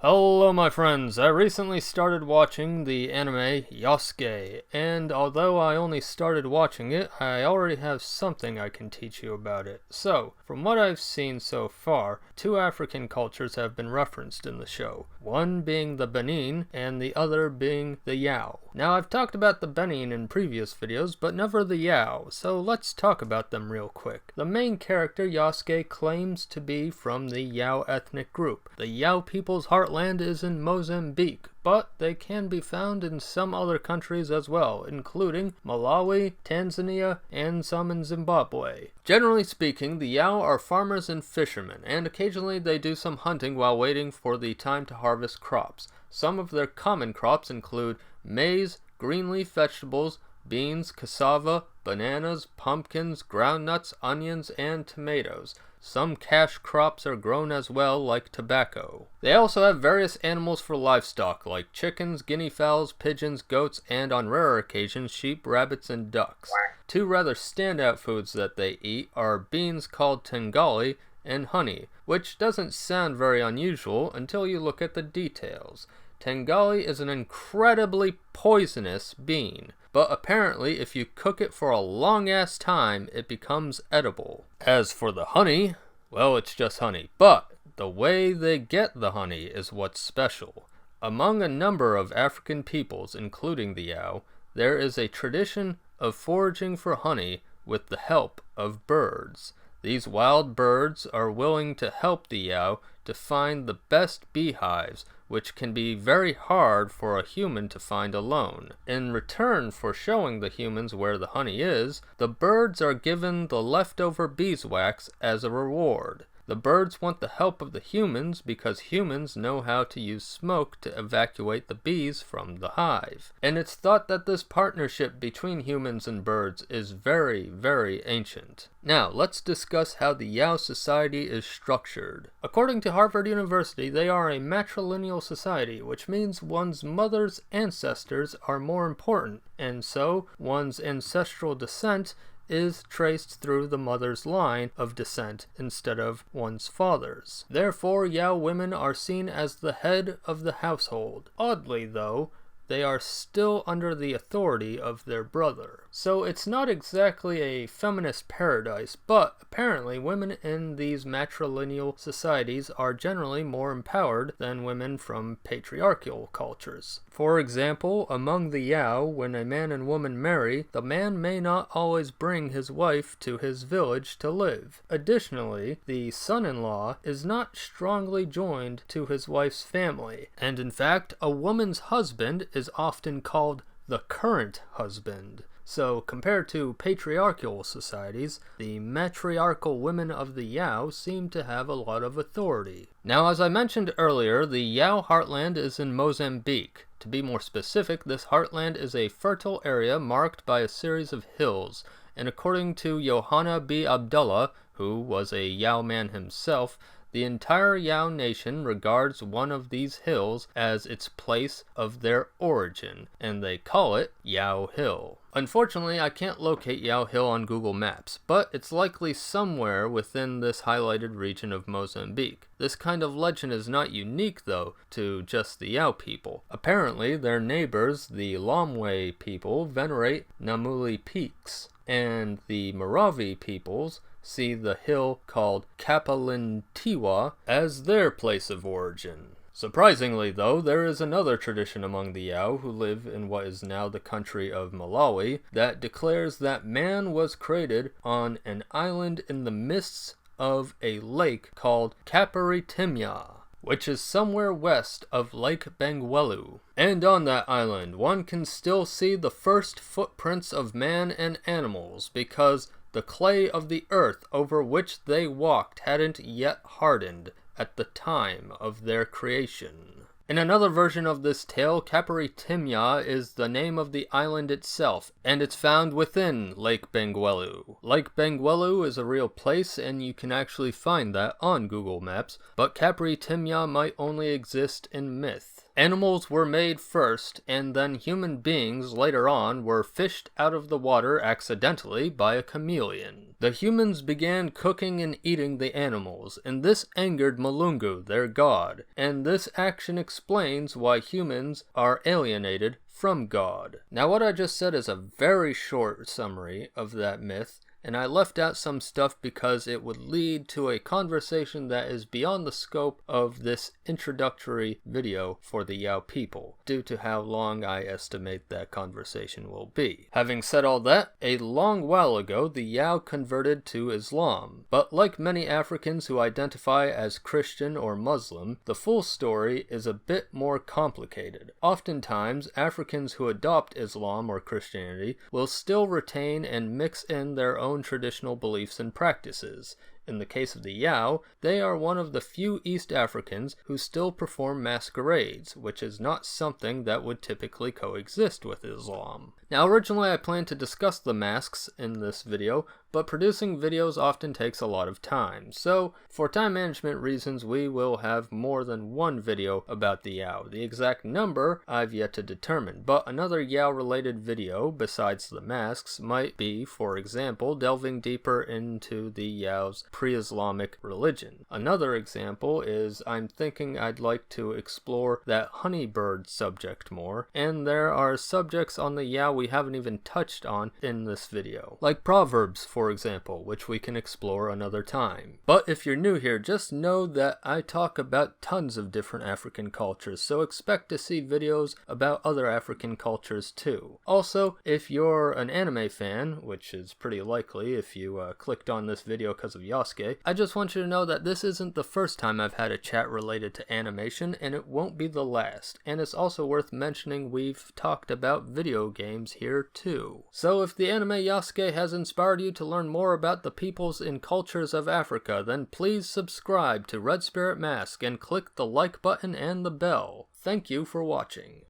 Hello my friends, I recently started watching the anime Yasuke, and although I only started watching it, I already have something I can teach you about it. So, from what I've seen so far, two African cultures have been referenced in the show, one being the Benin and the other being the Yao. Now I've talked about the Benin in previous videos, but never the Yao, so let's talk about them real quick. The main character, Yasuke, claims to be from the Yao ethnic group. The Yao people's heartland is in Mozambique, but they can be found in some other countries as well, including Malawi, Tanzania, and some in Zimbabwe. Generally speaking, the Yao are farmers and fishermen, and occasionally they do some hunting while waiting for the time to harvest crops. Some of their common crops include maize, green leaf vegetables, beans, cassava, bananas, pumpkins, groundnuts, onions, and tomatoes. Some cash crops are grown as well, like tobacco. They also have various animals for livestock, like chickens, guinea fowls, pigeons, goats, and on rare occasions, sheep, rabbits, and ducks. Two rather standout foods that they eat are beans called tengali and honey, which doesn't sound very unusual until you look at the details. Tengali is an incredibly poisonous bean, but apparently if you cook it for a long-ass time, it becomes edible. As for the honey, well, it's just honey, but the way they get the honey is what's special. Among a number of African peoples, including the Yao, there is a tradition of foraging for honey with the help of birds. These wild birds are willing to help the Yao to find the best beehives, which can be very hard for a human to find alone. In return for showing the humans where the honey is, the birds are given the leftover beeswax as a reward. The birds want the help of the humans because humans know how to use smoke to evacuate the bees from the hive. And it's thought that this partnership between humans and birds is very, very ancient. Now, let's discuss how the Yao society is structured. According to Harvard University, they are a matrilineal society, which means one's mother's ancestors are more important, and so one's ancestral descent is traced through the mother's line of descent instead of one's father's. Therefore, Yao women are seen as the head of the household. Oddly, though, they are still under the authority of their brother. So it's not exactly a feminist paradise, but apparently women in these matrilineal societies are generally more empowered than women from patriarchal cultures. For example, among the Yao, when a man and woman marry, the man may not always bring his wife to his village to live. Additionally, the son-in-law is not strongly joined to his wife's family, and in fact, a woman's husband is often called the current husband. So, compared to patriarchal societies, the matriarchal women of the Yao seem to have a lot of authority. Now, as I mentioned earlier, the Yao heartland is in Mozambique. To be more specific, this heartland is a fertile area marked by a series of hills, and according to Yohanna B. Abdullah, who was a Yao man himself, the entire Yao nation regards one of these hills as its place of their origin, and they call it Yao Hill. Unfortunately, I can't locate Yao Hill on Google Maps, but it's likely somewhere within this highlighted region of Mozambique. This kind of legend is not unique, though, to just the Yao people. Apparently, their neighbors, the Lomwe people, venerate Namuli peaks, and the Maravi peoples see the hill called Kapalintiwa as their place of origin. Surprisingly, though, there is another tradition among the Yao who live in what is now the country of Malawi that declares that man was created on an island in the midst of a lake called Kaparitimya, which is somewhere west of Lake Bangwelu. And on that island, one can still see the first footprints of man and animals because the clay of the earth over which they walked hadn't yet hardened at the time of their creation. In another version of this tale, Kaparitimya is the name of the island itself, and it's found within Lake Bangwelu. Lake Bangwelu is a real place, and you can actually find that on Google Maps, but Kaparitimya might only exist in myth. Animals were made first, and then human beings later on were fished out of the water accidentally by a chameleon. The humans began cooking and eating the animals, and this angered Mulungu, their god, and this action explains why humans are alienated from God. Now what I just said is a very short summary of that myth, and I left out some stuff because it would lead to a conversation that is beyond the scope of this introductory video for the Yao people, due to how long I estimate that conversation will be. Having said all that, a long while ago the Yao converted to Islam, but like many Africans who identify as Christian or Muslim, the full story is a bit more complicated. Oftentimes, Africans who adopt Islam or Christianity will still retain and mix in their own traditional beliefs and practices. In the case of the Yao, they are one of the few East Africans who still perform masquerades, which is not something that would typically coexist with Islam. Now originally I planned to discuss the masks in this video, but producing videos often takes a lot of time, so for time management reasons we will have more than one video about the Yao. The exact number I've yet to determine, but another Yao related video besides the masks might be, for example, delving deeper into the Yao's pre-Islamic religion. Another example is I'm thinking I'd like to explore that honeybird subject more, and there are subjects on the Yao we haven't even touched on in this video, like proverbs for example, which we can explore another time. But if you're new here, just know that I talk about tons of different African cultures, so expect to see videos about other African cultures too. Also, if you're an anime fan, which is pretty likely if you clicked on this video because of Yasuke, I just want you to know that this isn't the first time I've had a chat related to animation, and it won't be the last. And it's also worth mentioning we've talked about video games here too. So if the anime Yasuke has inspired you to learn more about the peoples and cultures of Africa, then please subscribe to Red Spirit Mask and click the like button and the bell. Thank you for watching.